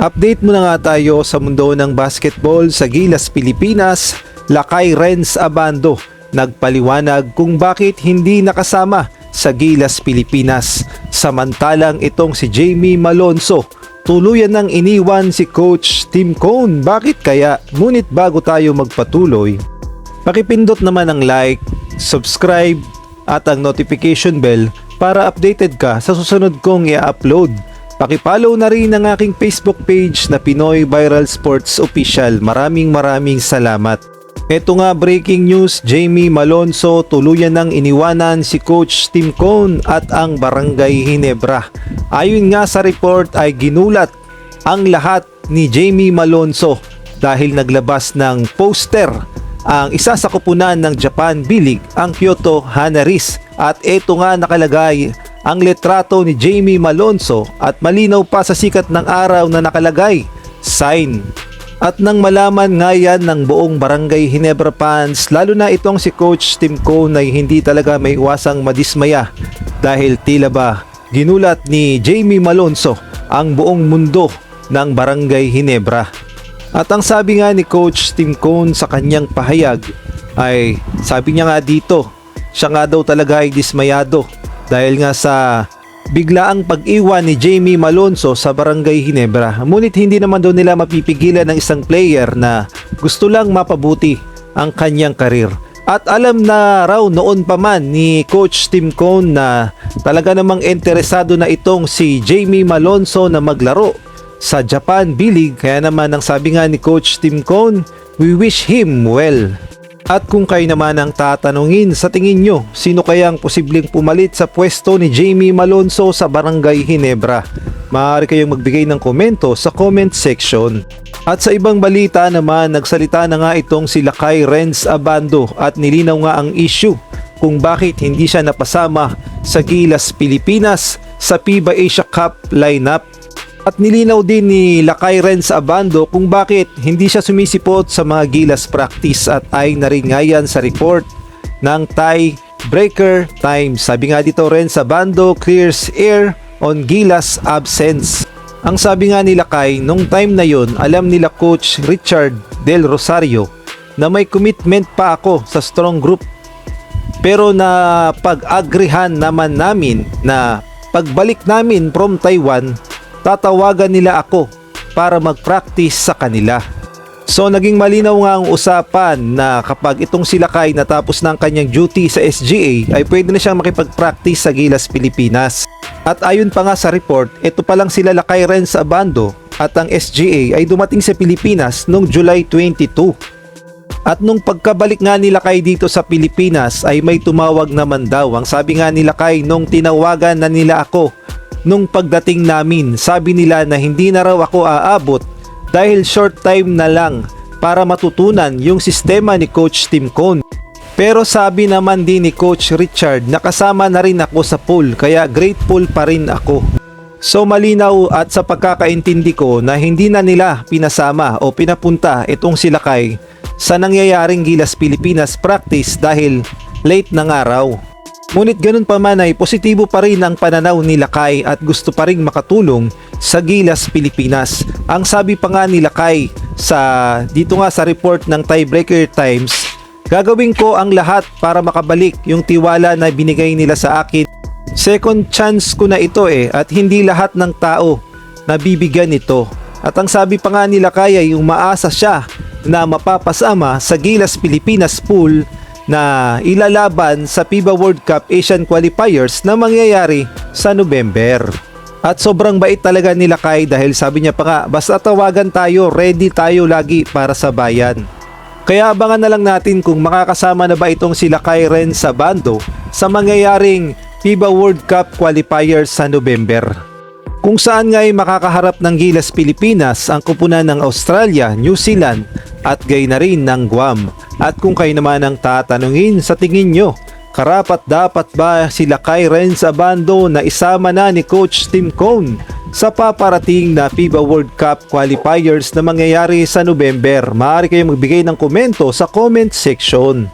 Update muna nga tayo sa mundo ng basketball sa Gilas, Pilipinas. Lakay Renz Abando nagpaliwanag kung bakit hindi nakasama sa Gilas, Pilipinas. Samantalang itong si Jamie Malonzo, tuluyan nang iniwan si Coach Tim Cone. Bakit kaya? Ngunit bago tayo magpatuloy, pakipindot naman ang like, subscribe at ang notification bell para updated ka sa susunod kong i-upload. Pakipollow na rin ang aking Facebook page na Pinoy Viral Sports Official. Maraming salamat. Ito nga, breaking news, Jamie Malonzo tuluyan nang iniwanan si Coach Tim Cone at ang Barangay Ginebra. Ayon nga sa report ay ginulat ang lahat ni Jamie Malonzo dahil naglabas ng poster ang isa sa kupunan ng Japan B-League, ang Kyoto Hanaris. At ito nga nakalagay ang litrato ni Jamie Malonzo at malinaw pa sa sikat ng araw na nakalagay, sign. At nang malaman nga yan ng buong Barangay Ginebra fans, lalo na itong si Coach Tim Cone, ay hindi talaga may iwasang madismaya dahil tila ba ginulat ni Jamie Malonzo ang buong mundo ng Barangay Ginebra. At ang sabi nga ni Coach Tim Cone sa kanyang pahayag ay sabi niya nga dito, siya nga daw talaga ay dismayado dahil nga sa biglaang pag-iwan ni Jamie Malonzo sa Barangay Ginebra. Ngunit hindi naman daw nila mapipigilan ng isang player na gusto lang mapabuti ang kanyang karir. At alam na raw noon pa man ni Coach Tim Cone na talaga namang interesado na itong si Jamie Malonzo na maglaro sa Japan B-League. Kaya naman ang sabi nga ni Coach Tim Cone, we wish him well. At kung kayo naman ang tatanungin, sa tingin nyo, sino kayang posibleng pumalit sa pwesto ni Jamie Malonzo sa Barangay Ginebra? Maaari kayong magbigay ng komento sa comment section. At sa ibang balita naman, nagsalita na nga itong si Lakay Renz Abando at nilinaw nga ang issue kung bakit hindi siya napasama sa Gilas, Pilipinas sa FIBA Asia Cup lineup. At nilinaw din ni Lakay Renz Abando kung bakit hindi siya sumisipot sa mga Gilas practice at ay naringayan sa report ng Tie Breaker Times. Sabi nga dito, Renz Abando clears air on Gilas absence. Ang sabi nga ni Lakay, nung time na yon, alam nila Coach Richard Del Rosario na may commitment pa ako sa strong group. Pero na pag-agrihan naman namin na pagbalik namin from Taiwan, tatawagan nila ako para mag-practice sa kanila. So naging malinaw nga ang usapan na kapag itong si Lakay natapos na ang kanyang duty sa SGA ay pwede na siyang makipag-practice sa Gilas, Pilipinas. At ayon pa nga sa report, ito pa lang sila Lakay Renz Abando at ang SGA ay dumating sa Pilipinas noong July 22. At nung pagkabalik nga ni Lakay dito sa Pilipinas ay may tumawag naman daw. Ang sabi nga ni Lakay, nung tinawagan na nila ako nung pagdating namin, sabi nila na hindi na raw ako aabot dahil short time na lang para matutunan yung sistema ni Coach Tim Cone. Pero sabi naman din ni Coach Richard na kasama na rin ako sa pool, kaya grateful pa rin ako. So malinaw at sa pagkakaintindi ko na hindi na nila pinasama o pinapunta itong si Lakay sa nangyayaring Gilas, Pilipinas practice dahil late ng araw. Ngunit ganun pa man ay positibo pa rin ang pananaw ni Lakay at gusto pa rin makatulong sa Gilas, Pilipinas. Ang sabi pa nga ni Lakay dito nga sa report ng Tiebreaker Times, gagawin ko ang lahat para makabalik yung tiwala na binigay nila sa akin. Second chance ko na ito at hindi lahat ng tao nabibigyan nito. At ang sabi pa nga ni Lakay ay umaasa siya na mapapasama sa Gilas, Pilipinas pool na ilalaban sa FIBA World Cup Asian Qualifiers na mangyayari sa November. At sobrang bait talaga ni Lakay dahil sabi niya pa nga, basta tawagan tayo, ready tayo lagi para sa bayan. Kaya abangan na lang natin kung makakasama na ba itong si Lakay Renz Abando sa mangyayaring FIBA World Cup Qualifiers sa November. Kung saan nga ay makakaharap ng Gilas, Pilipinas ang kupunan ng Australia, New Zealand at gayon na rin ng Guam. At kung kayo naman ang tatanungin, sa tingin nyo, karapat dapat ba si Lakay Renz Abando na isama na ni Coach Tim Cone sa paparating na FIBA World Cup Qualifiers na mangyayari sa November? Maaari kayong magbigay ng komento sa comment section.